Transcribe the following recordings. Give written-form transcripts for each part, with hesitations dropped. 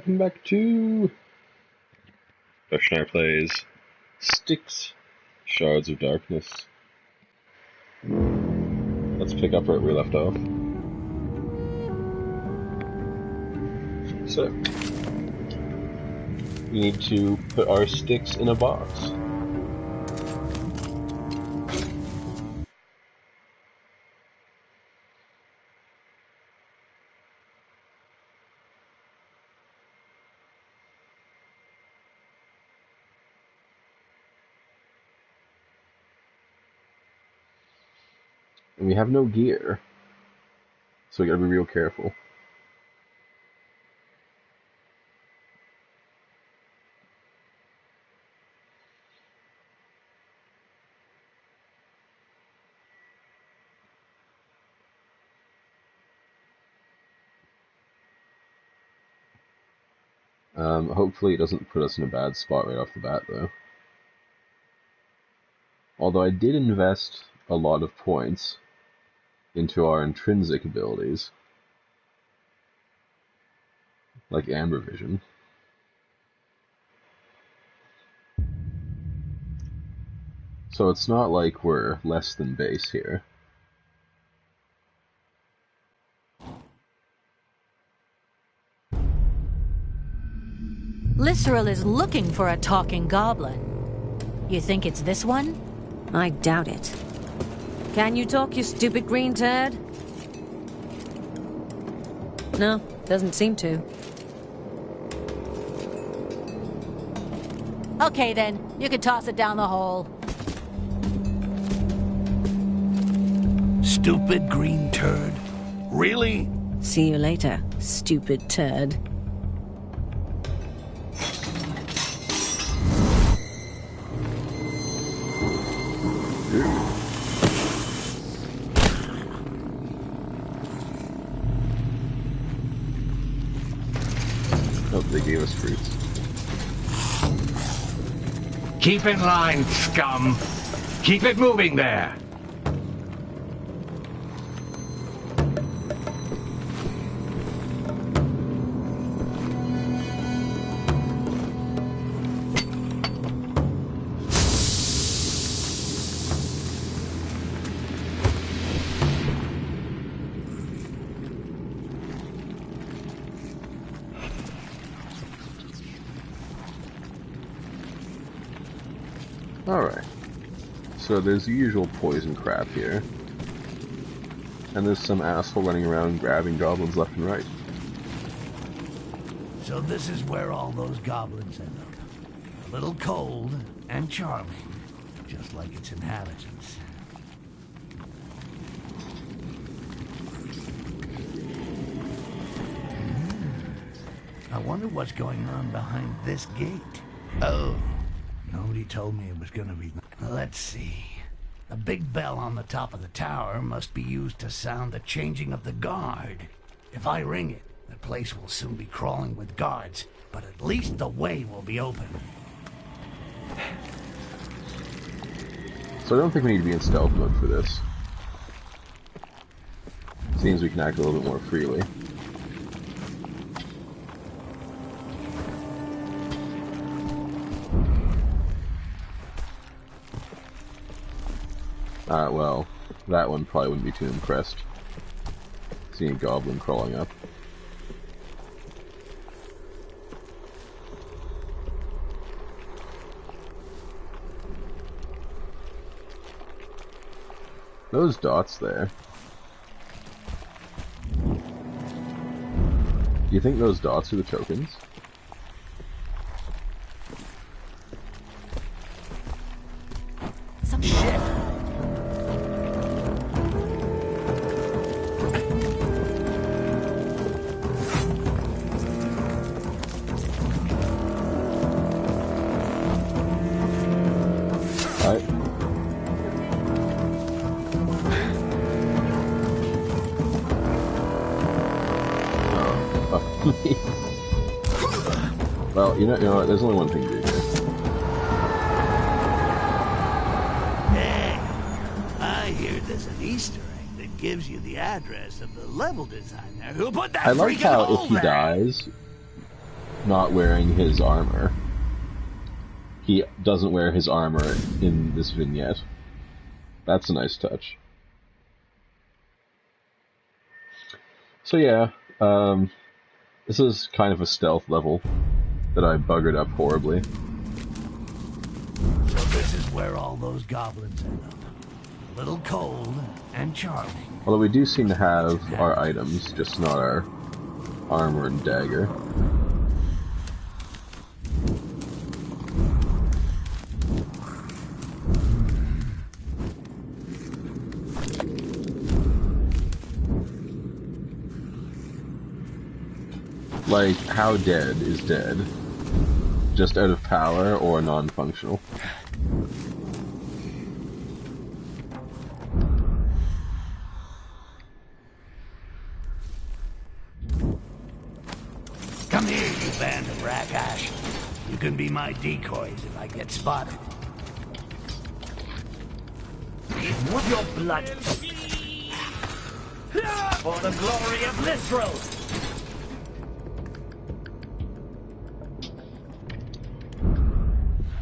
welcome back to Schneider plays Styx, Shards of Darkness. Let's pick up where we left off. So, we need to put our Styx in a box. And we have no gear, so we gotta be real careful. Hopefully it doesn't put us in a bad spot right off the bat, though. Although I did invest a lot of points into our intrinsic abilities, like Amber Vision. So it's not like we're less than base here. Lisseril is looking for a talking goblin. You think it's this one? I doubt it. Can you talk, you stupid green turd? No, doesn't seem to. Okay then, you can toss it down the hole. Stupid green turd? Really? See you later, stupid turd. Oh, they gave us fruits. Keep in line, scum. Keep it moving there. Alright, so there's the usual poison crap here, and there's some asshole running around grabbing goblins left and right. So this is where all those goblins end up. A little cold and charming, just like its inhabitants. I wonder what's going on behind this gate. Oh. Nobody told me it was gonna be... Let's see. The big bell on the top of the tower must be used to sound the changing of the guard. If I ring it, the place will soon be crawling with guards, but at least the way will be open. So I don't think we need to be in stealth mode for this. Seems we can act a little bit more freely. Well, that one probably wouldn't be too impressed. Seeing a goblin crawling up. Those dots there. Do you think those dots are the tokens? Some shit. Well, you know what, there's only one thing to do here. Hey, I hear there's an Easter egg that gives you the address of the level designer who put that I like freaking how hole if he there. dies, not wearing his armor. He doesn't wear his armor in this vignette. That's a nice touch. So yeah, this is kind of a stealth level that I buggered up horribly. So this is where all those goblins end up. A little cold and charming. Although we do seem to have our items, just not our armor and dagger. Like, how dead is dead? Just out of power or non-functional? Come here, you band of ragash. You can be my decoys if I get spotted. With your blood. For the glory of Lithral!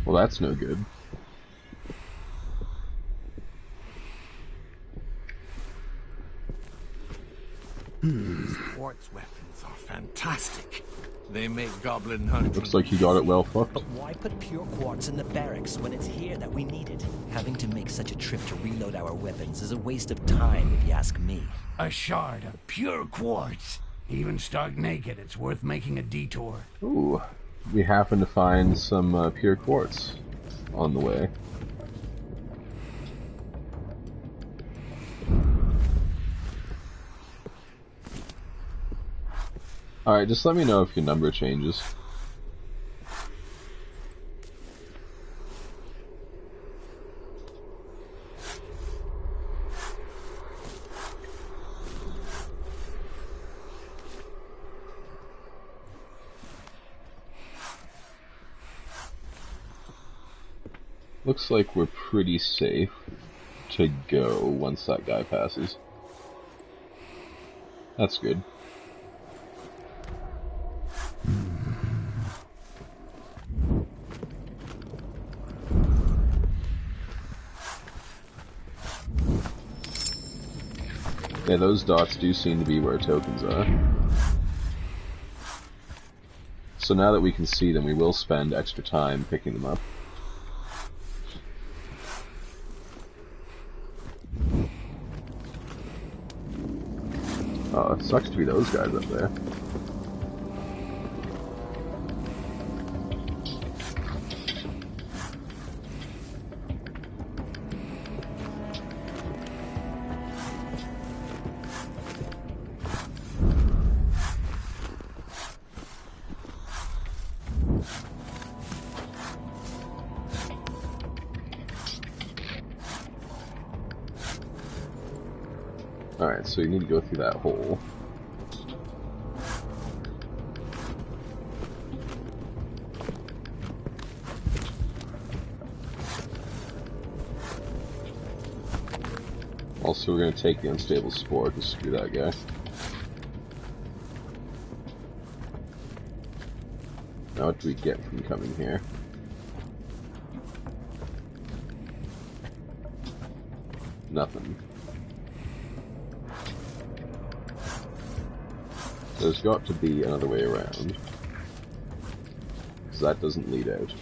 Well, that's no good. Quartz weapons are fantastic. They make goblin hunting. Looks like you got it well fucked. But why put pure quartz in the barracks when it's here that we need it? Having to make such a trip to reload our weapons is a waste of time, if you ask me. A shard of pure quartz. Even stark naked, it's worth making a detour. Ooh, we happen to find some pure quartz on the way. Alright, just let me know if your number changes. Looks like we're pretty safe to go once that guy passes. That's good. Yeah, those dots do seem to be where tokens are. So now that we can see them, we will spend extra time picking them up. Oh, it sucks to be those guys up there. Alright, so you need to go through that hole. Also, we're going to take the unstable spore to screw that guy. Now what do we get from coming here? Nothing. There's got to be another way around, because that doesn't lead out.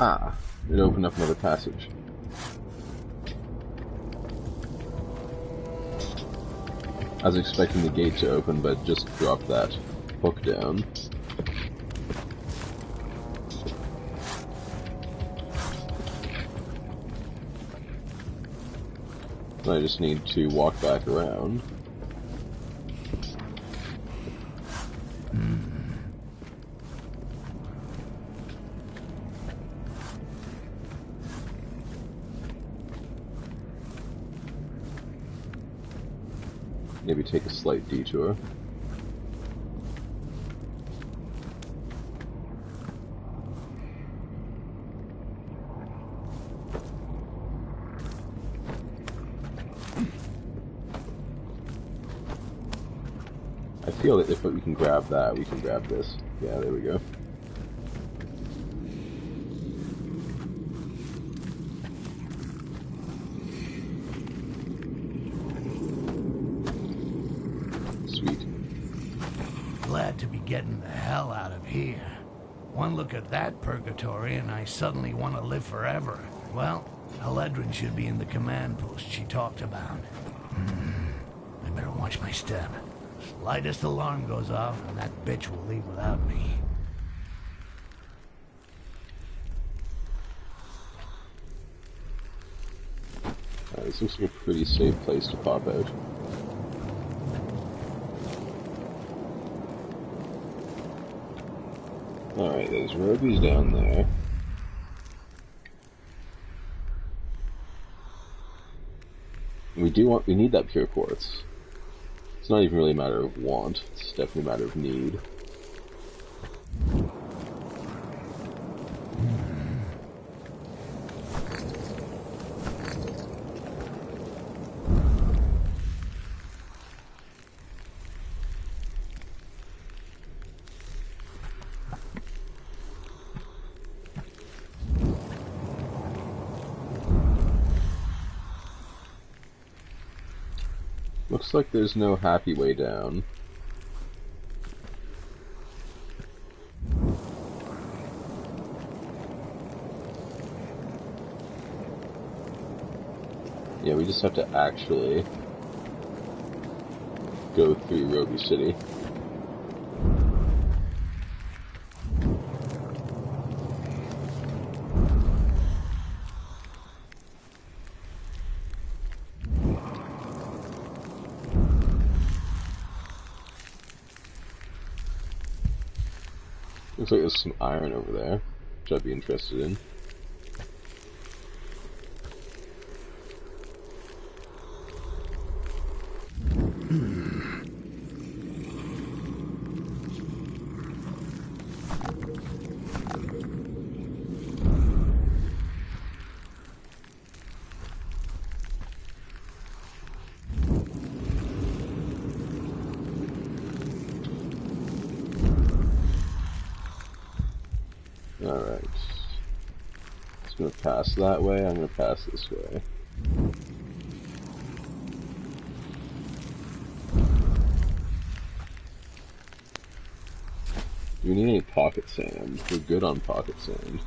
Ah, it opened up another passage. I was expecting the gate to open, but just dropped that hook down. I just need to walk back around. maybe take a slight detour. I feel that if we can grab that, we can grab this. Yeah, there we go. Sweet. Glad to be getting the hell out of here. One look at that purgatory and I suddenly want to live forever. Well, Eledrin should be in the command post she talked about. I better watch my step. Slightest alarm goes off and that bitch will leave without me. This looks like a pretty safe place to pop out. Alright, there's Roby's down there. We need that pure quartz. It's not even really a matter of want, it's definitely a matter of need. Looks like there's no happy way down. Yeah, we just have to actually go through Roby City. Looks like there's some iron over there, which I'd be interested in. Alright. It's gonna pass that way, I'm gonna pass this way. Do we need any pocket sand? We're good on pocket sand.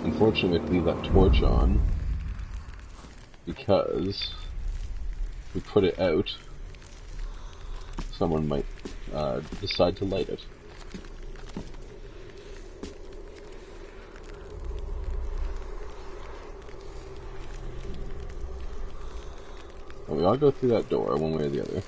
Unfortunately, we have to leave that torch on because if we put it out, someone might decide to light it. And we all go through that door, one way or the other.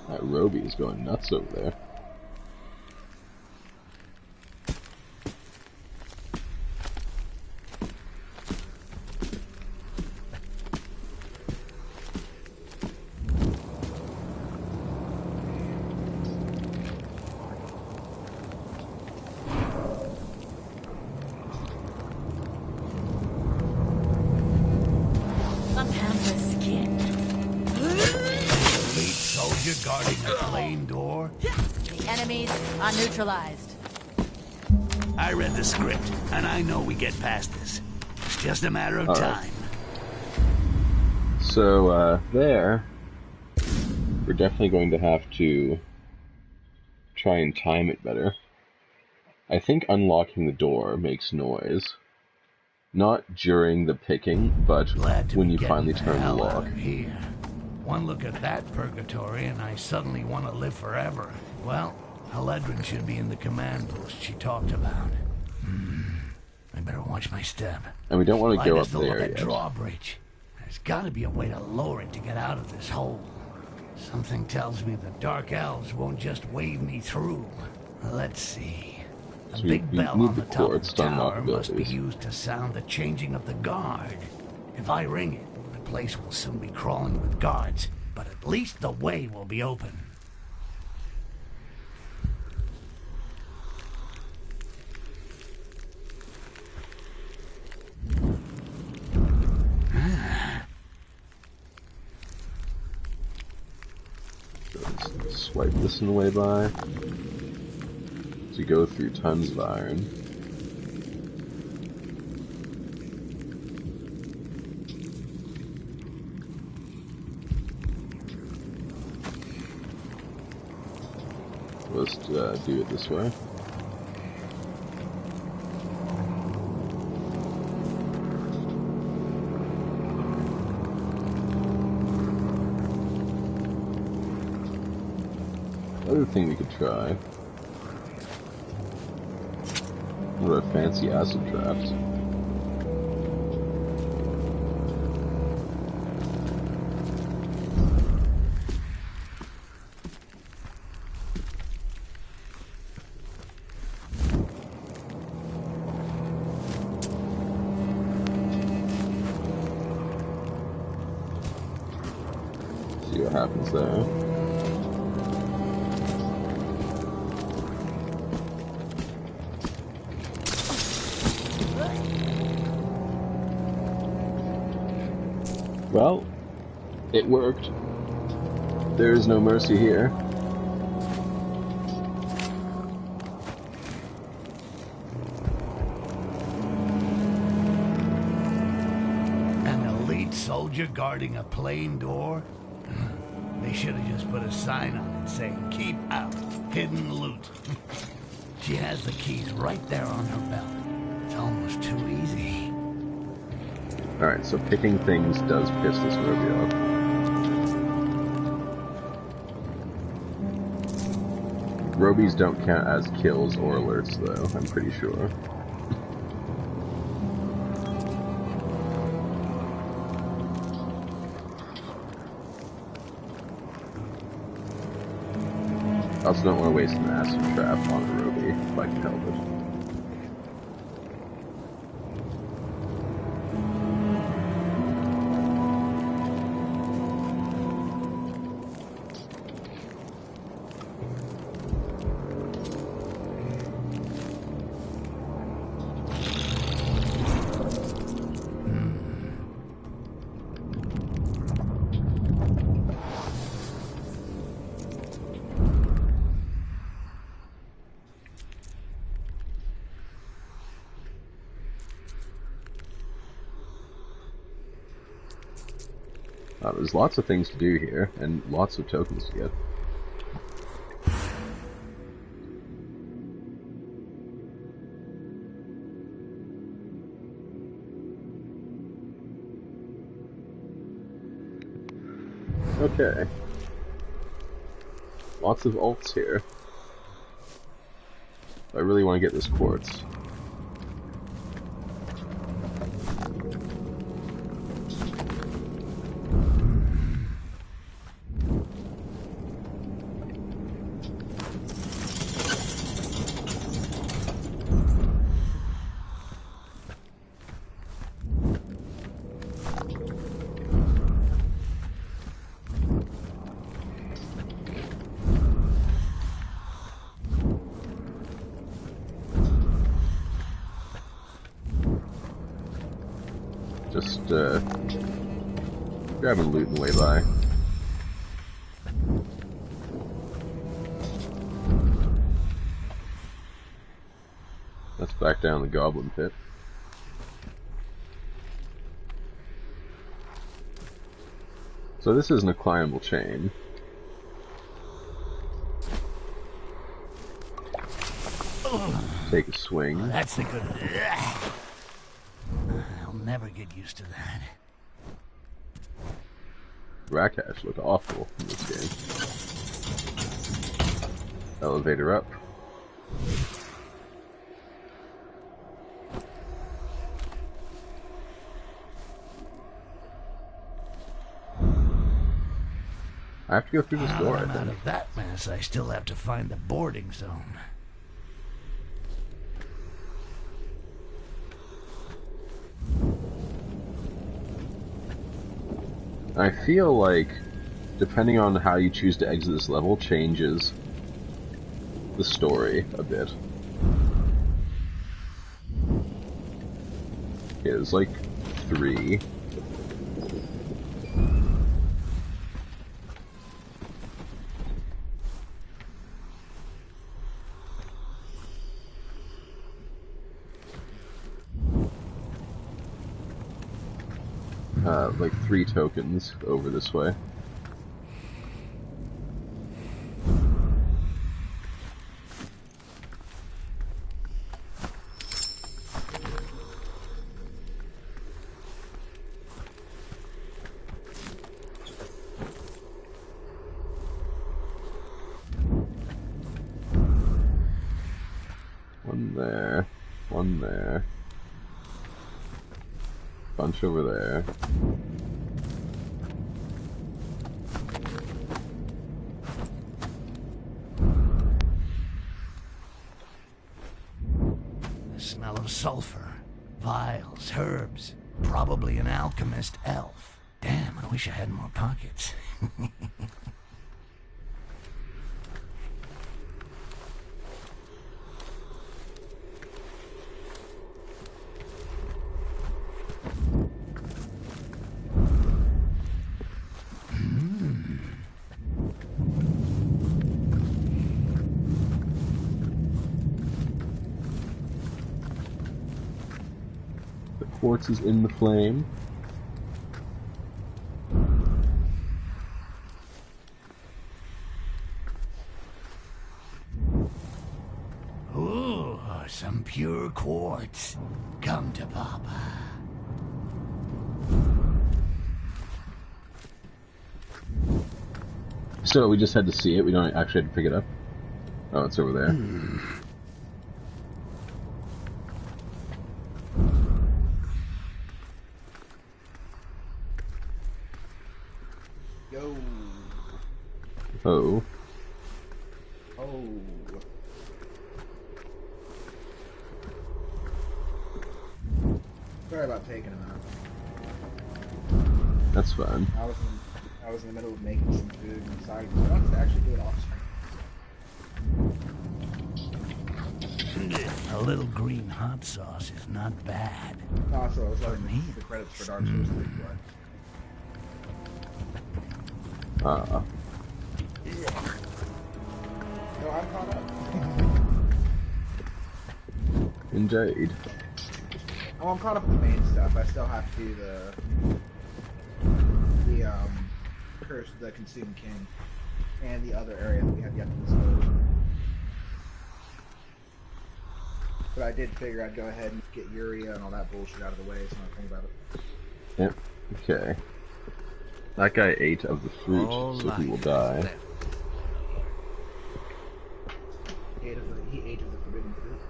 That Roby is going nuts over there. A panther's skin. Elite soldier guarding a flame door? The enemies are neutralized. I read the script, and I know we get past this. It's just a matter of time. So, there, we're definitely going to have to try and time it better. I think unlocking the door makes noise. Not during the picking, but Glad to when be you getting finally turn the hell out lock. of here. One look at that purgatory and I suddenly want to live forever. Well, Haledrin should be in the command post she talked about. I better watch my step. And we don't want to go Light up as the look there at yet. drawbridge. There's got to be a way to lower it to get out of this hole. Something tells me the Dark Elves won't just wave me through. Let's see. A So big we bell need on the the top of quartz the to unlock tower must be abilities. used to sound the changing of the guard. If I ring it, the place will soon be crawling with guards, but at least the way will be open. Swipe this on the way by. To go through tons of iron. Let's do it this way. Other thing we could try. What about fancy acid traps? See what happens there. Well, it worked. There is no mercy here. An elite soldier guarding a plain door? They should have just put a sign on it saying, "Keep out, hidden loot." She has the keys right there on her belt. It's almost too easy. Alright, so picking things does piss this Roby off. Robies don't count as kills or alerts, though, I'm pretty sure. I also don't want to waste an acid trap on a Roby if I can help it. There's lots of things to do here, and lots of tokens to get. Okay. Lots of alts here. I really want to get this quartz. Just, grabbing loot on the way by. Let's back down the Goblin pit. So this isn't a climbable chain. Oh, Take a swing. that's the good. never get used to that. Rakash look awful in this game. Elevator up. I have to go through this door, I I'm out think. of that mess, I still have to find the boarding zone. I feel like, depending on how you choose to exit this level, changes the story a bit. Okay, there's like 3. Like 3 tokens over this way. One there, one there. Bunch over there. The smell of sulfur, vials, herbs, probably an alchemist elf. Damn, I wish I had more pockets. Quartz is in the flame. Ooh, some pure quartz. Come to Papa. So we just had to see it, we don't actually have to pick it up? Oh, it's over there. Yo. Oh. Oh. Sorry about taking him out. That's fine. I was in the middle of making some food and decided I wanted to actually do it off screen. A little green hot sauce is not bad. Also, I was letting the credits for Dark Souls 3 play. No, I'm caught up. Indeed. Oh, I'm caught up with the main stuff. I still have to do the Curse of the Consumed King and the other area that we have yet to dispose. But I did figure I'd go ahead and get Uria and all that bullshit out of the way, so I'm not thinking about it. Yep. Okay. That guy ate of the fruit, so he will die. He ate of the forbidden fruit.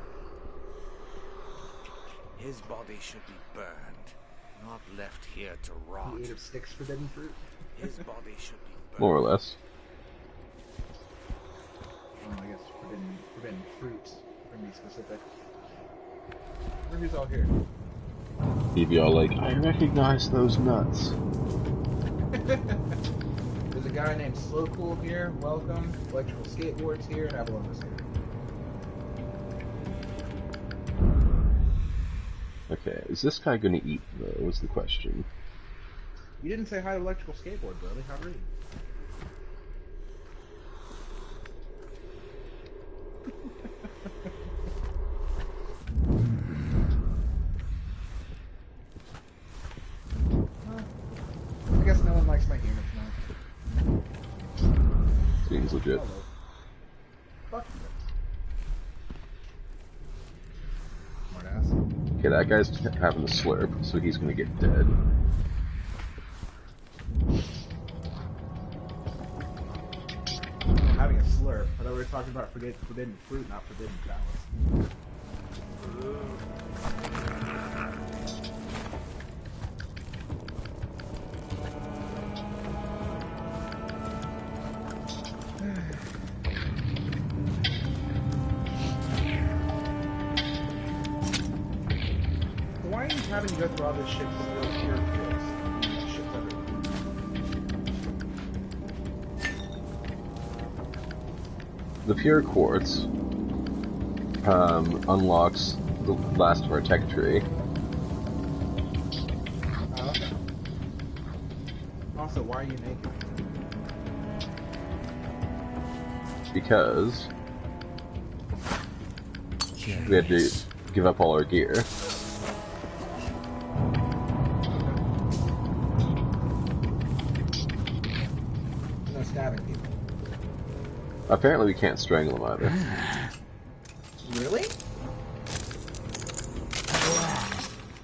His body should be burned, not left here to rot. He ate of Styx forbidden fruit? His body should be burned. More or less. Oh, I guess forbidden fruits. We're gonna be specific. Who's all here? He'd be all like, I recognize those nuts. There's a guy named Slowcool here. Welcome. Electrical Skateboards here, and Avalon is here. Okay, is this guy gonna eat, though, is the question. You didn't say hi to Electrical Skateboard, brother. How rude. I guess no one likes my humor tonight. Seems legit. Hello. Fuck you. Smartass. Okay, that guy's having a slurp, so he's gonna get dead. I'm having a slurp. I thought we were talking about forbidden fruit, not forbidden chalice. Why are you having to go through all this shit to steal pure kills? Shit's everywhere. The pure quartz unlocks the last of our tech tree. Oh, okay. Also, why are you naked? Because we had to give up all our gear. No stabbing people. Apparently we can't strangle them either. Really?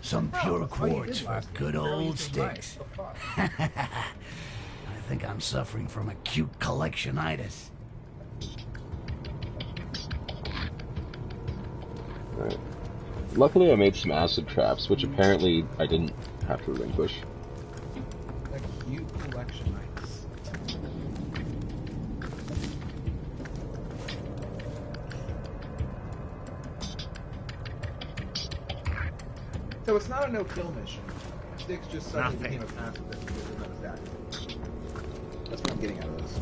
Some pure quartz for good old Styx. I think I'm suffering from acute collectionitis. Right. Luckily I made some acid traps, which apparently I didn't have to relinquish. Acute collectionitis. So it's not a no-kill mission. Styx just suddenly became a passive that because of those actions. That's what I'm getting out of this.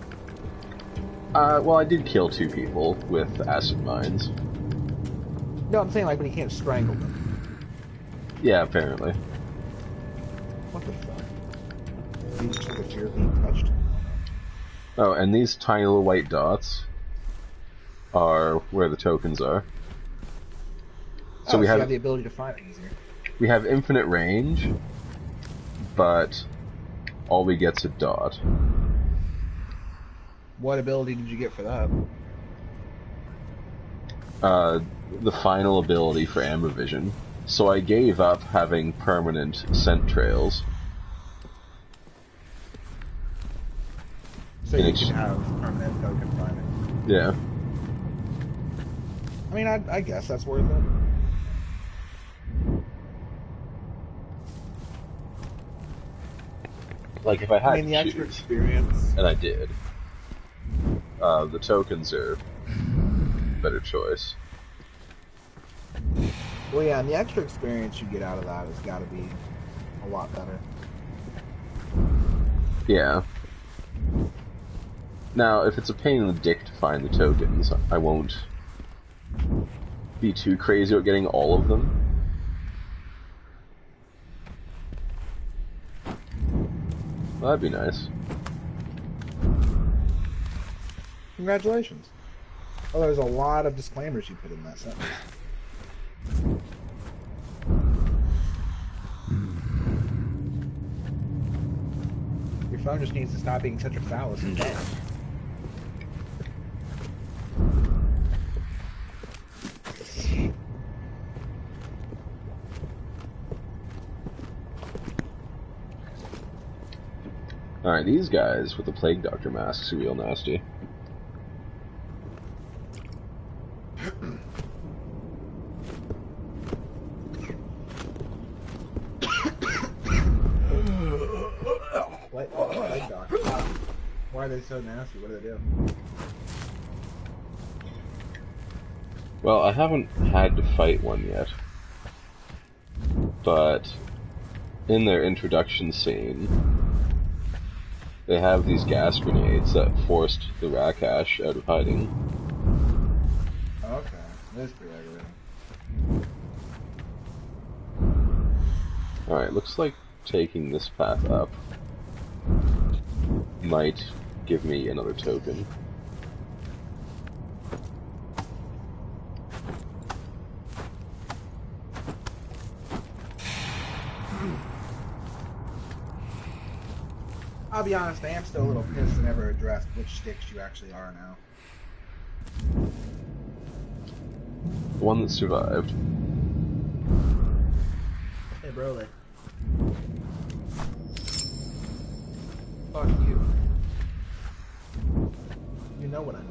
Well, I did kill 2 people with acid mines. No, I'm saying like when he can't strangle them. Yeah, apparently. What the fuck? Being sick of fear of being touched. Oh, and these tiny little white dots are where the tokens are. So we you have have the ability to find it easier. we have infinite range, but all we get's a dot. What ability did you get for that? The final ability for amber vision. So I gave up having permanent scent trails. So you can have permanent token finding. Yeah. I mean, I guess that's worth it. Like if I had I mean, the to extra choose, experience. and I did, the tokens are a better choice. Well, yeah, and the extra experience you get out of that has got to be a lot better. Yeah. Now, if it's a pain in the dick to find the tokens, I won't be too crazy about getting all of them. Well, that'd be nice. Congratulations. Oh, there's a lot of disclaimers you put in that sentence. Your phone just needs to stop being such a phallus and die. Alright, these guys with the Plague Doctor masks are real nasty. Plague Doctor. Why are they so nasty? What do they do? Well, I haven't had to fight one yet, but in their introduction scene, they have these gas grenades that forced the Rakash out of hiding. Okay, that's pretty aggravating. Alright, looks like taking this path up might give me another token. I'll be honest, I am still a little pissed I never addressed which Styx you actually are now. The one that survived. Hey, Broly. Fuck you. You know what I meant.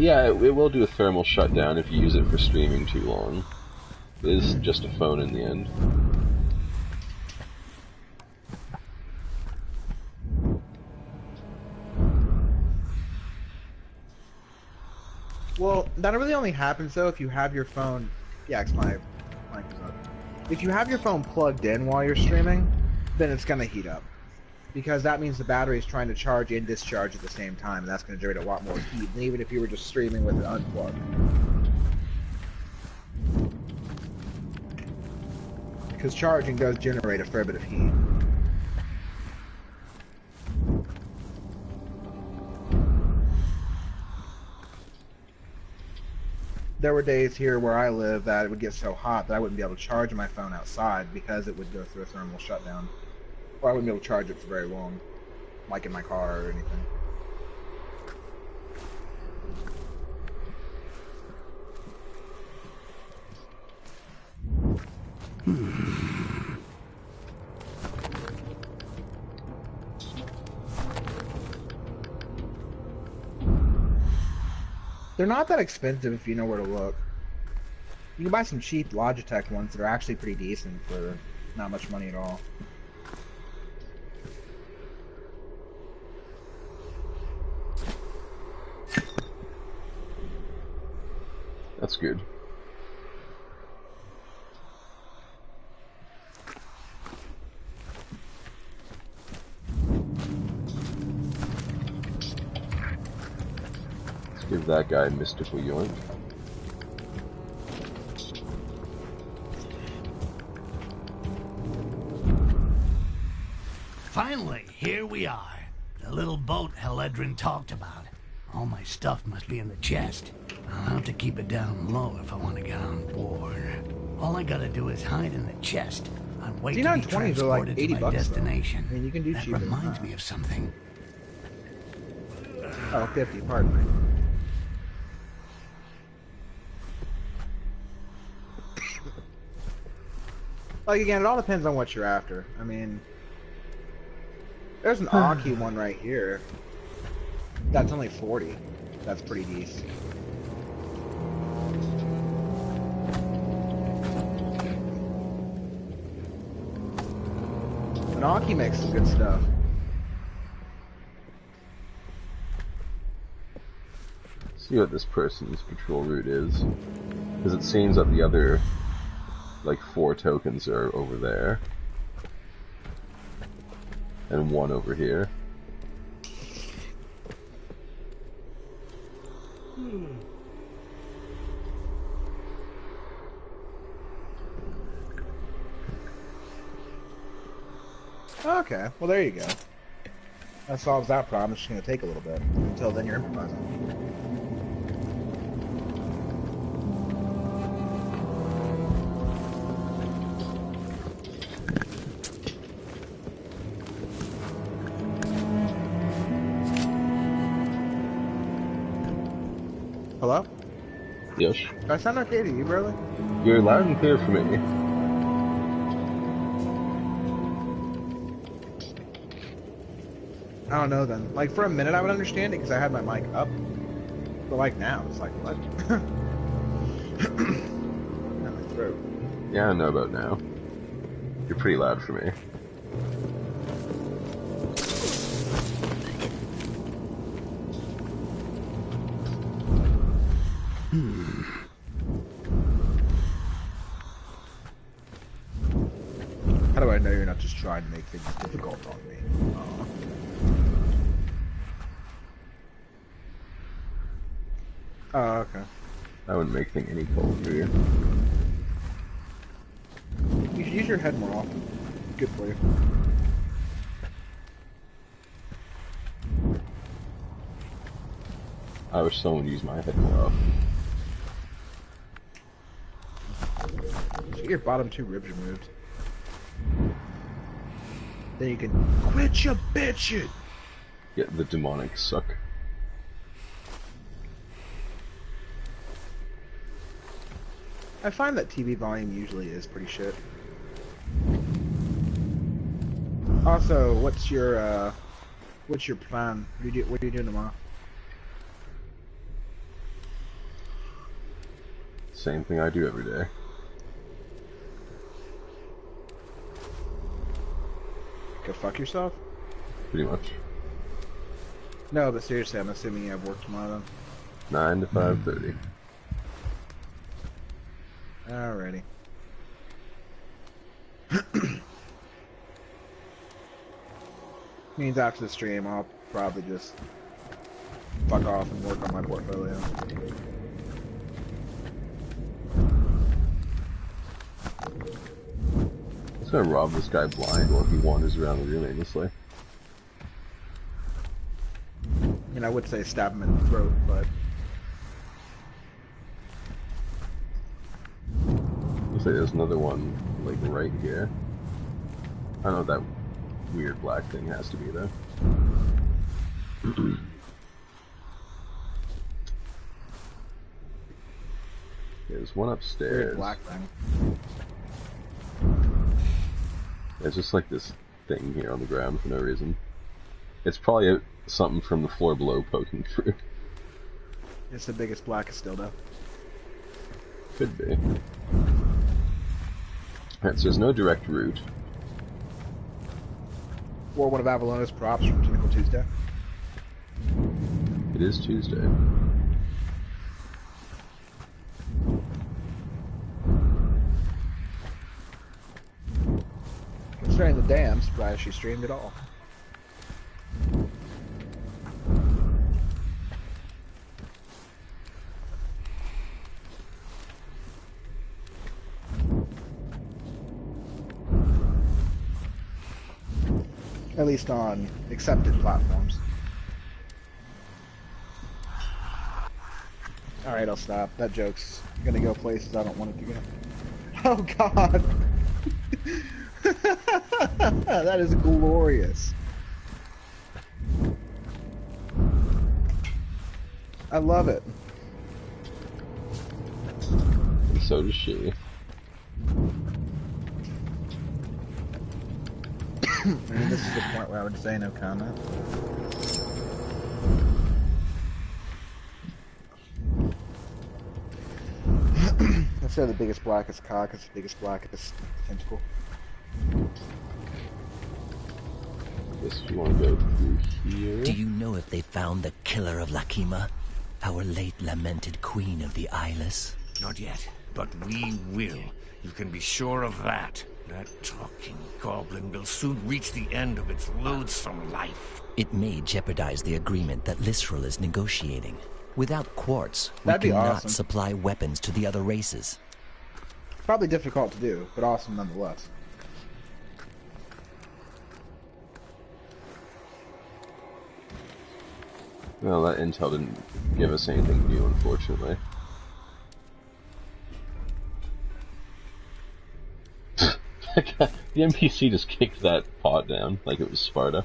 Yeah, it will do a thermal shutdown if you use it for streaming too long. It is just a phone in the end. Well, that really only happens though if you have your phone. Yeah, my mic is up. If you have your phone plugged in while you're streaming, then it's gonna heat up, because that means the battery is trying to charge and discharge at the same time, and that's gonna generate a lot more heat than even if you were just streaming with it unplugged. Because charging does generate a fair bit of heat. There were days here where I live that it would get so hot that I wouldn't be able to charge my phone outside because it would go through a thermal shutdown. Or I wouldn't be able to charge it for very long, like in my car or anything. They're not that expensive if you know where to look. You can buy some cheap Logitech ones that are actually pretty decent for not much money at all. That's good. Give that guy a mystical yoink. Finally, here we are. The little boat Heledrin talked about. All my stuff must be in the chest. I'll have to keep it down low if I want to get on board. All I gotta do is hide in the chest and wait to be transported to my destination. I mean, you can do that cheaper reminds me of something. Oh, 50, pardon me. Like, again, it all depends on what you're after. I mean, there's an Aki one right here. That's only 40. That's pretty decent. An Aki makes some good stuff. See what this person's patrol route is. Because it seems that the other, like, 4 tokens are over there. And 1 over here. Okay, well there you go. That solves that problem. It's just going to take a little bit. Until then you're improvising. Hello? Yes. Do I sound okay to you, brother? You're loud and clear for me. I don't know then. Like, for a minute I would understand it because I had my mic up. But like now, it's like, what? Got my throat. Yeah, I know about now. You're pretty loud for me. How do I know you're not just trying to make things difficult on me? Oh, okay. I wouldn't make things any cold for you. You should use your head more often. Good for you. I wish someone would use my head more often. Just get your bottom 2 ribs removed. Then you can quit your bitching. Get the demonic suck. I find that TV volume usually is pretty shit. Also, what's your plan? What are you doing tomorrow? Same thing I do every day. Go fuck yourself? Pretty much. No, but seriously, I'm assuming you have work tomorrow 9 to 5:30. then. Alrighty. Means after the stream, I'll probably just fuck off and work on my portfolio. I'm just gonna rob this guy blind while he wanders around the room aimlessly. I mean, I would say stab him in the throat, but Looks like there's another one, like, right here. I don't know what that weird black thing has to be there. There's one upstairs. weird black thing. There's just like this thing here on the ground for no reason. It's probably something from the floor below poking through. It's the biggest, blackest dildo. Could be. Alright, so there's no direct route. Or one of Avallona's props from Tentacle Tuesday. It is Tuesday. Considering the day, I'm surprised she streamed at all. At least on accepted platforms. Alright, I'll stop. That joke's gonna go places I don't want it to go. Oh god! That is glorious. I love it. And so does she. I mean, this is the point where I would say no comment. Instead of the biggest, blackest cock, it's the biggest, blackest tentacle. Guess you want to go through here. Do you know if they found the killer of Lakima? Our late lamented queen of the Eyeless? Not yet, but we will. You can be sure of that. That talking goblin will soon reach the end of its loathsome life. It may jeopardize the agreement that Lisrel is negotiating. Without quartz, we That'd be cannot awesome. supply weapons to the other races. Probably difficult to do, but awesome nonetheless. Well, that intel didn't give us anything new, unfortunately. The NPC just kicked that pot down like it was Sparta.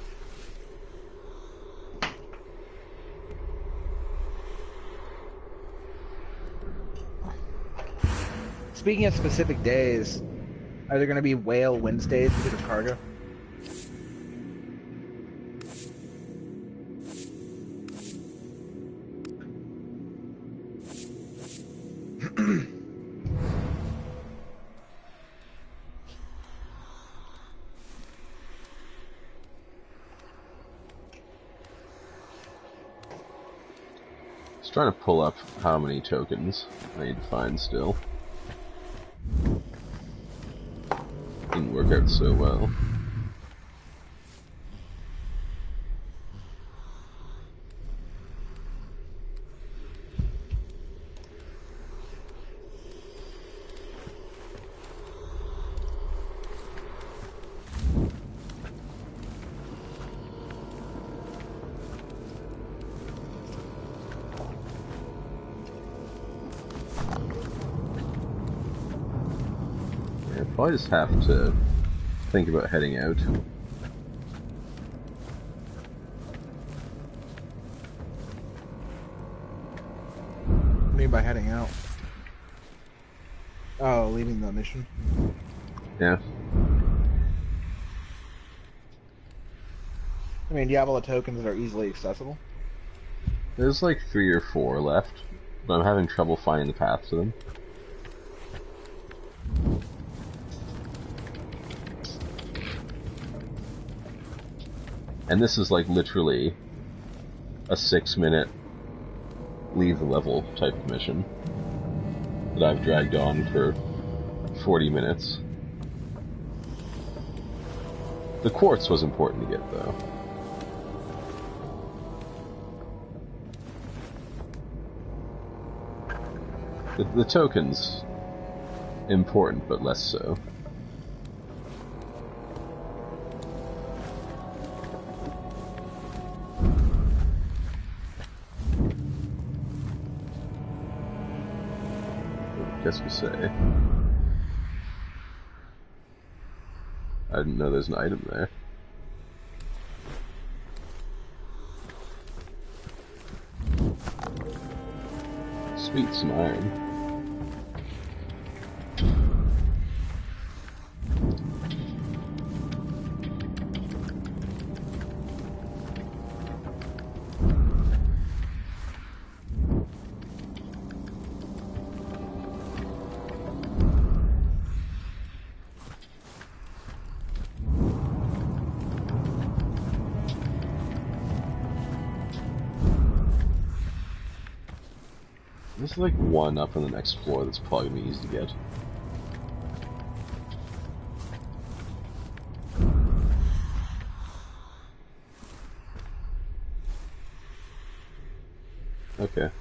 Speaking of specific days, are there going to be whale Wednesdays because of cargo? Just trying to pull up how many tokens I need to find still. Didn't work out so well. Probably just have to think about heading out. What do you mean by heading out? Oh, leaving the mission? Yeah. I mean, do you have all the tokens that are easily accessible? There's like 3 or 4 left, but I'm having trouble finding the path to them. And this is like literally a 6-minute leave the level type of mission that I've dragged on for 40 minutes. The quartz was important to get, though. The tokens, important, but less so. Guess we say. I didn't know there's an item there. Sweet, some iron. There's like one up on the next floor that's probably gonna be easy to get. Okay.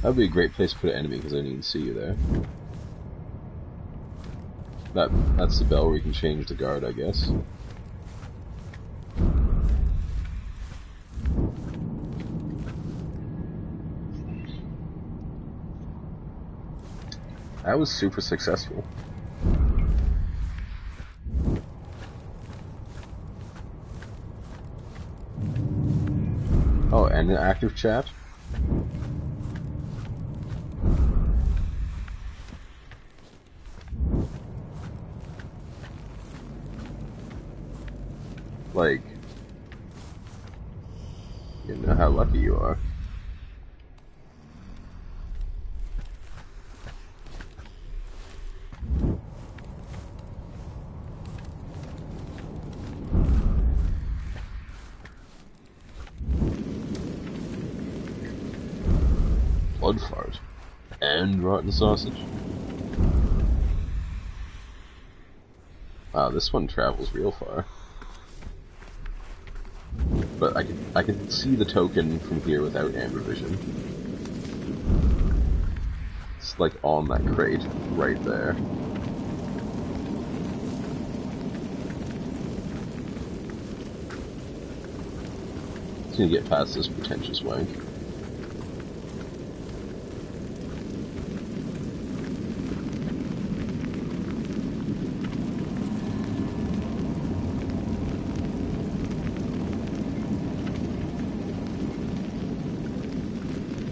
That'd be a great place to put an enemy because I didn't even see you there. That's the bell where you can change the guard, I guess. That was super successful. Oh, and an active chat? Like, you know how lucky you are. Blood fart. And rotten sausage. Wow, this one travels real far. But I can see the token from here without amber vision. It's like on that crate right there. Just gonna get past this pretentious wank.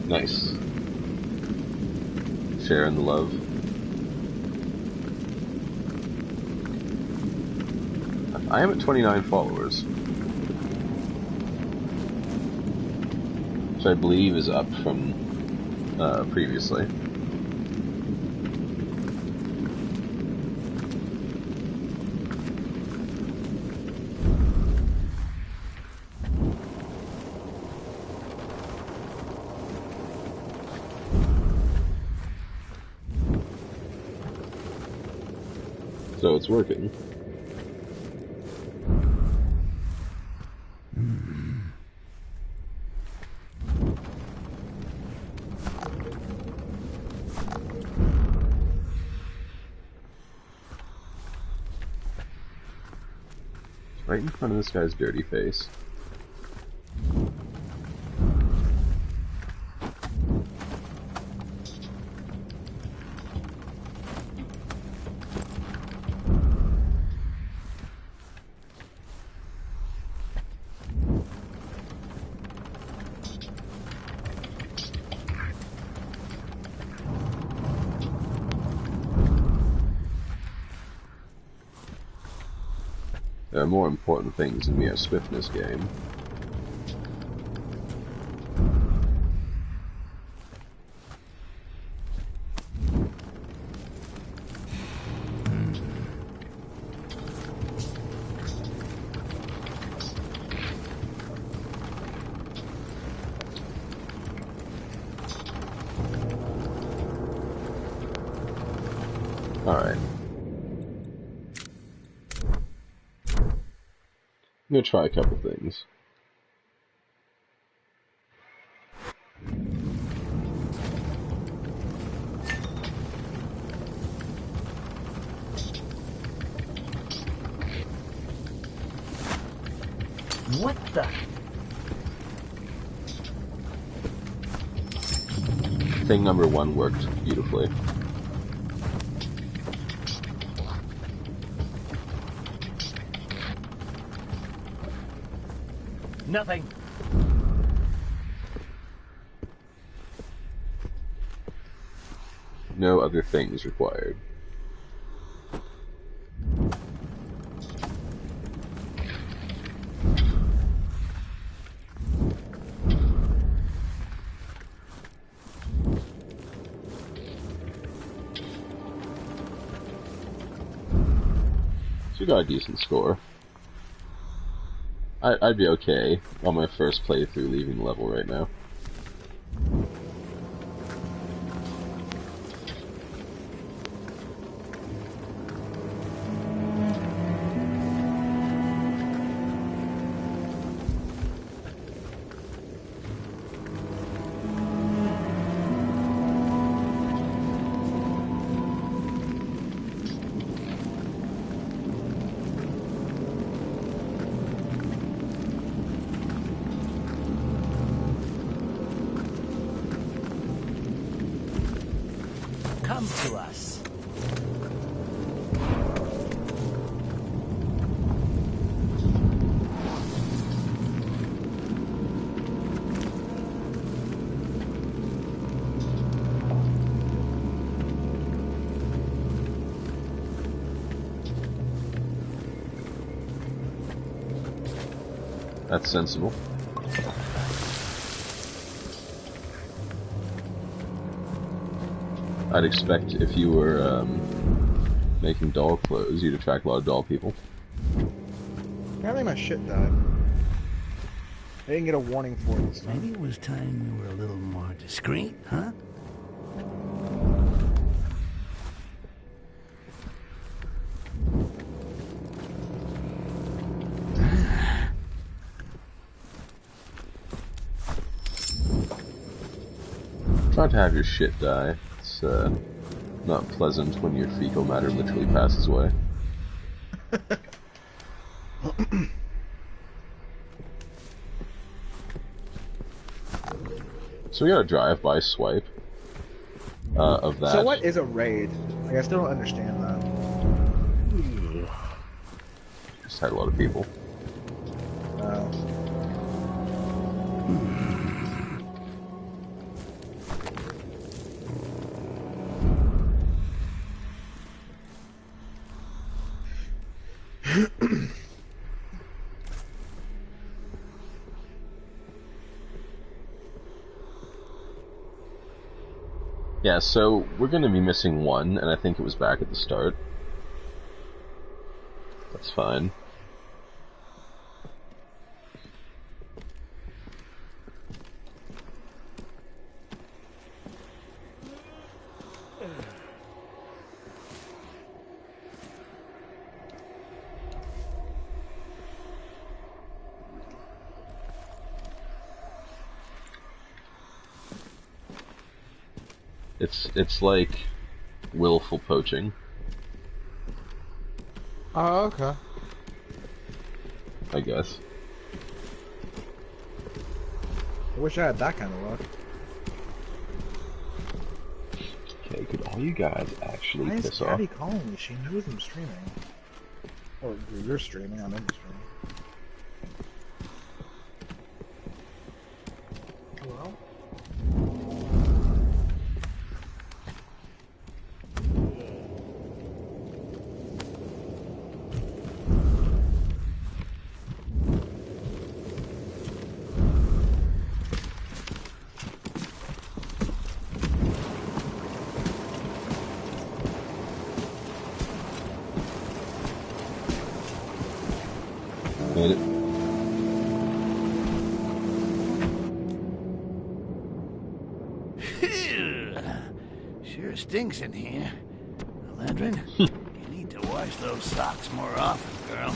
Nice. Sharing the love. I am at 29 followers. Which I believe is up from previously. So it's working. Right in front of this guy's dirty face. There are more important things than mere swiftness game. Alright. I'm gonna try a couple things. What the? Thing number 1 worked beautifully. Nothing. No other things required. So you got a decent score. I'd be okay on my first playthrough leaving the level right now. Come to us. That's sensible. I'd expect if you were making doll clothes, you'd attract a lot of doll people. Apparently my shit died. I didn't get a warning for it this time. Maybe it was time we were a little more discreet, huh? Try to have your shit die. It's not pleasant when your fecal matter literally passes away. So we got a drive-by swipe of that. So what is a raid? Like, I still don't understand that. Just had a lot of people. Yeah, so we're going to be missing one, and I think it was back at the start. That's fine. It's like willful poaching. Oh, okay. I guess. I wish I had that kind of luck. Okay, could all you guys actually Why is piss off? Daddy calling me? She knows I'm streaming. Or you're streaming, I'm in the stream. Hello? Made it. Sure stinks in here. Eladrin, you need to wash those socks more often, girl.